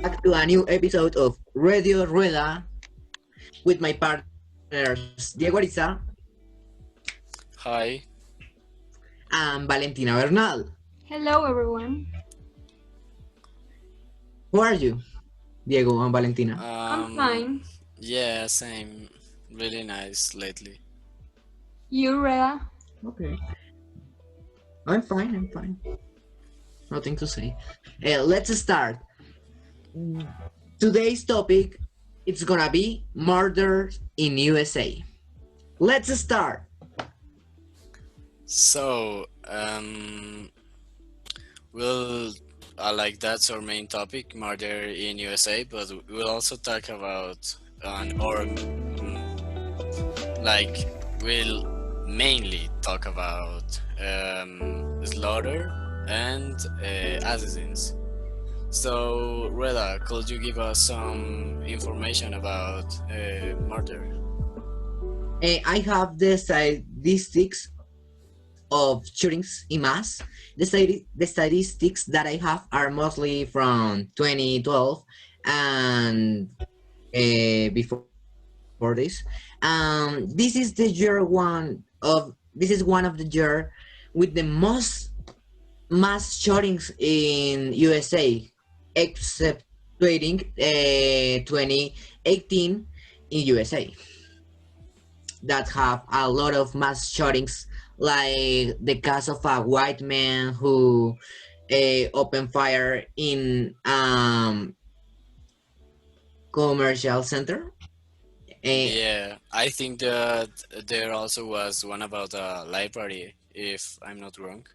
back to a new episode of RadioRueda with my partners Diego Ariza Hi. and Valentina Bernal. Hello, everyone. Who are you, Diego and Valentina? I'm Um, fine. yeah, same. Really nice lately. You, Reda? Okay, I'm fine. Nothing to say. Let's start. Today's topic it's gonna be murder in USA. Let's start. So, we'll like that's our main topic, murder in USA, but we'll also talk about like we'll mainly talk about slaughter and assassins. So, Reda, could you give us some information about murder? I have the statistics of shootings in mass. The statistics that I have are mostly from 2012 and before this. This is the year this is one of the year with the most mass shootings in USA, excepting 2018 in USA that have a lot of mass shootings, like the case of a white man who opened fire in commercial center. Uh, Yeah, I think that there also was one about a library, if I'm not wrong.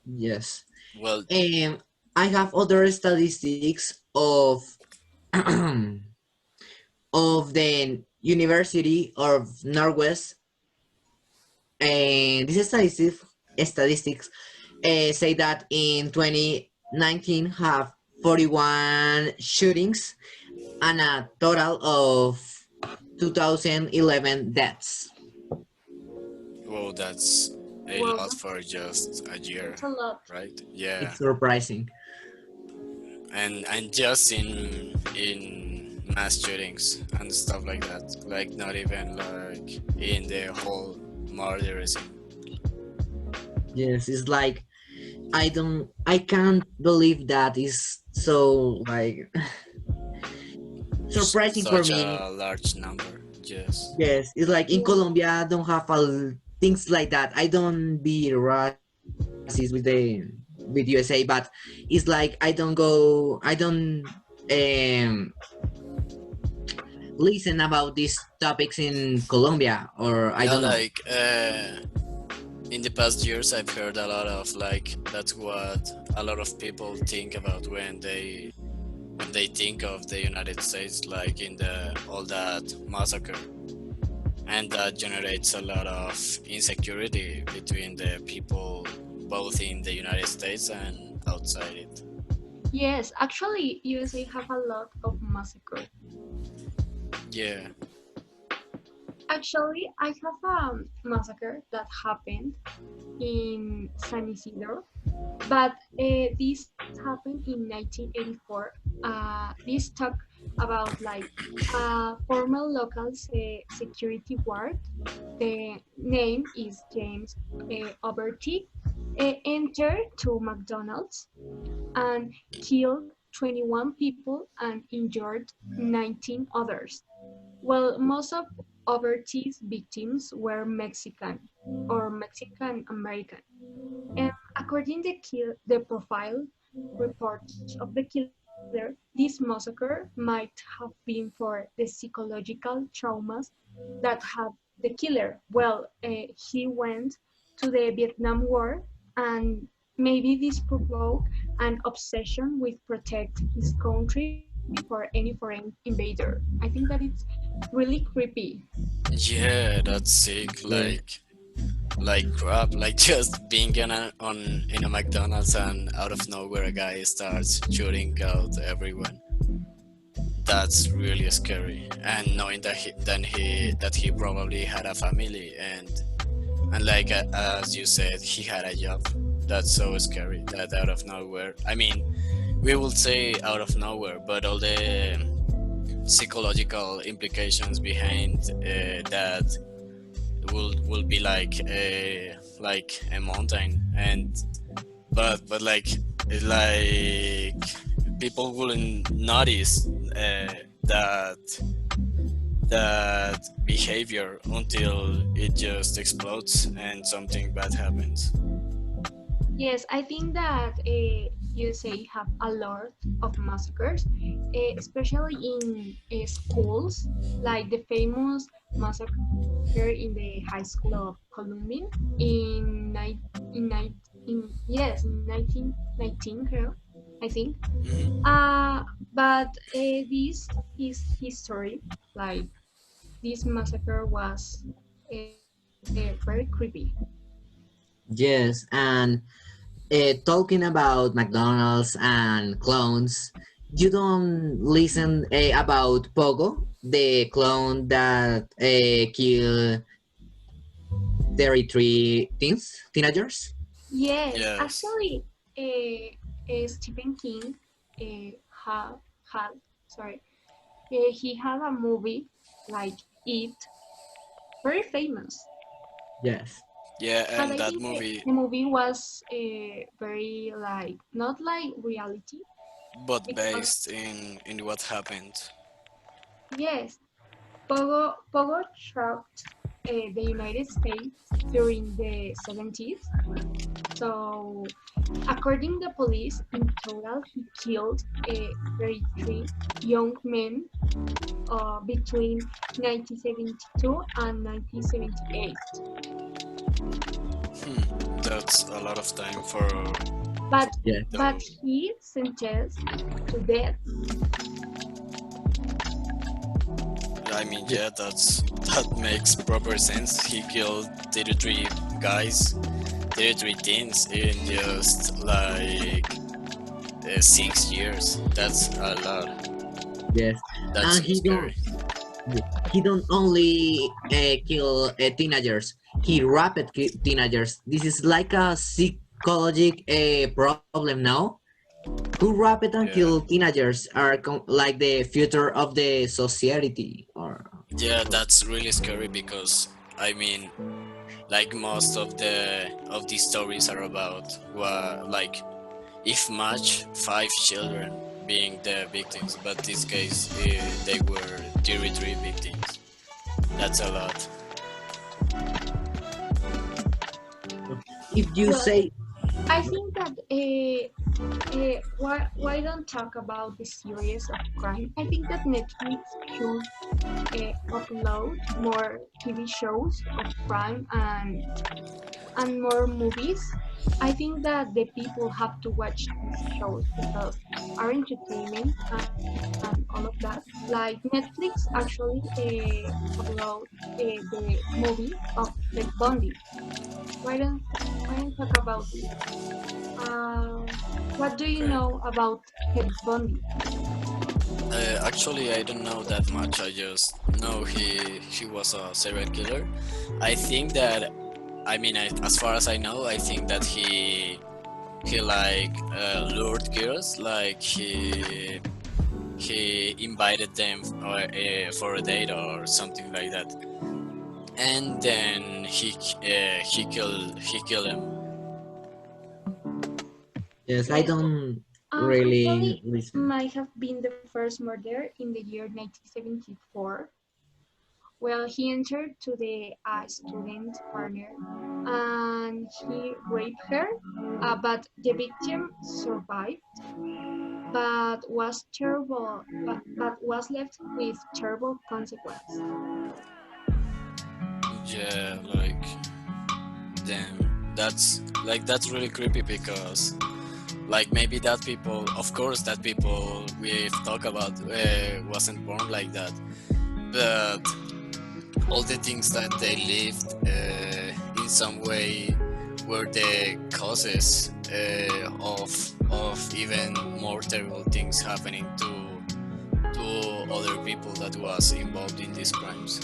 yes. Well, I have other statistics of of the University of Northwest, and these statistics say that in 2019 have 41 shootings and a total of 2011 deaths. well, that's a Well, lot for just a year, that's a lot. right? Yeah, It's surprising. and just in mass shootings and stuff like that, like not even like in the whole murder scene. Yes, it's like I can't believe that is so like surprising for Such me. a large number. Yes. Yes, it's like in Yeah. Colombia I don't have things like that. I don't be racist with USA, but it's like I don't listen about these topics in Colombia, or I Yeah, don't know. like in the past years, I've heard a lot of like that's what a lot of people think about when they think of the United States, like in the all that massacre, and that generates a lot of insecurity between the people both in the United States and outside it. Yes, actually, USA have a lot of massacre. Yeah. Actually, I have a massacre that happened in San Isidro, but this happened in 1984. This talk about like a former local security guard. The name is James Oberty. Entered to McDonald's and killed 21 people and injured 19 others. Well, most of Oberty's victims were Mexican or Mexican American. And according to the profile reports of the killer, this massacre might have been for the psychological traumas that had the killer. Well, he went to the Vietnam War, and maybe this provoked an obsession with protect his country for any foreign invader. I think that it's really creepy. Yeah, that's sick. Yeah. Like crap. Like just being in a McDonald's and out of nowhere a guy starts shooting out everyone. That's really scary. And knowing that he probably had a family and like as you said, he had a job. That's so scary. That out of nowhere. I mean, we will say out of nowhere, but all the psychological implications behind that will be like a mountain. And but like people wouldn't notice that that behavior until it just explodes and something bad happens. Yes, I think that USA have a lot of massacres, especially in schools, like the famous massacre in the high school of Columbine in ni- in yes in 1919, I think. Mhm. But this is history. Like this massacre was very creepy. Yes, and talking about McDonald's and clones, you don't listen about Pogo, the clone that killed 33 teenagers? Yes, Yes. actually, Stephen King uh, ha, had, sorry, he had a movie like It, very famous. Yes. Yeah, But and I that think movie, the movie was very like not like reality but because based in what happened. yes, Pogo shocked the United States during the 70s. So according to police, in total, he killed 33 young men between 1972 and 1978. That's a lot of time for But Yeah. but those. he sentenced to death. I mean, Yeah. yeah, that makes proper sense. He killed 33 guys, 33 teens in just like 6 years. That's a lot. Yes. That's And so scary. he don't only kill teenagers. He raped teenagers. This is like a psychological problem now. Who raped and kill Yeah, teenagers are like the future of the society, yeah, or that's really scary because I mean, like most of these stories are about like if much 5 children being the victims, but this case they were 33 victims. That's a lot. if you Well, say I think that why don't talk about the series of crime? I think that Netflix should upload more TV shows of crime and more movies. I think that the people have to watch these shows because are entertainment and all of that. Like Netflix actually upload the movie of Ted Bundy. Why don't why don't talk about it? What do you Okay. know about Ted Bundy? Actually, I don't know that much. I just know he was a serial killer. I think that I mean, as far as I know, I think that he like lured girls, like he invited them for a date or something like that, and then he killed him. yes, I Yes, don't really actually, listen. might have been the first murder in the year 1974. Well, he entered to the student partner and he raped her, but the victim survived, but was terrible, but was left with terrible consequence. Yeah, like damn, that's really creepy because like maybe that people, of course, that people we've talked about wasn't born like that, but all the things that they lived in some way were the causes of even more terrible things happening to other people that was involved in these crimes.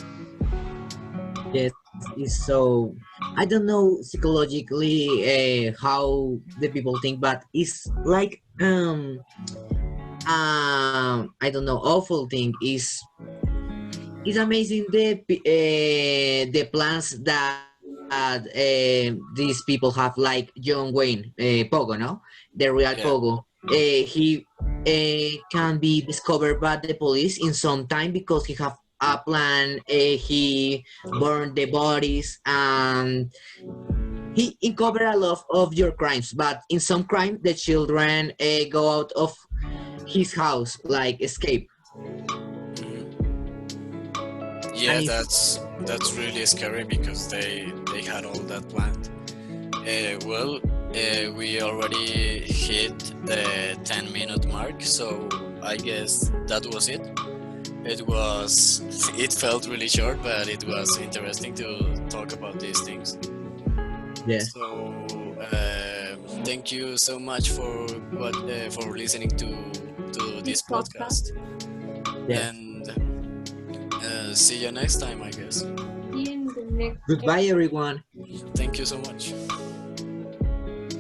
Yes, is so, I don't know psychologically how the people think, but it's like I don't know, awful thing is it's amazing the plans that these people have, like John Wayne, Pogo, no, the real Yeah. Pogo. He can be discovered by the police in some time because he have a plan. He burned the bodies and he uncovered a lot of your crimes. But in some crime, the children go out of his house, like escape, Mhm. and Yeah, it's that's really scary because they had all that planned. Well, we already hit the 10-minute mark, so I guess that was it. It felt really short, but it was interesting to talk about these things. yes, So, thank you so much for listening to This this podcast. podcast, yes. and see you next time, I guess. See you in the next Goodbye, episode. everyone. Thank you so much.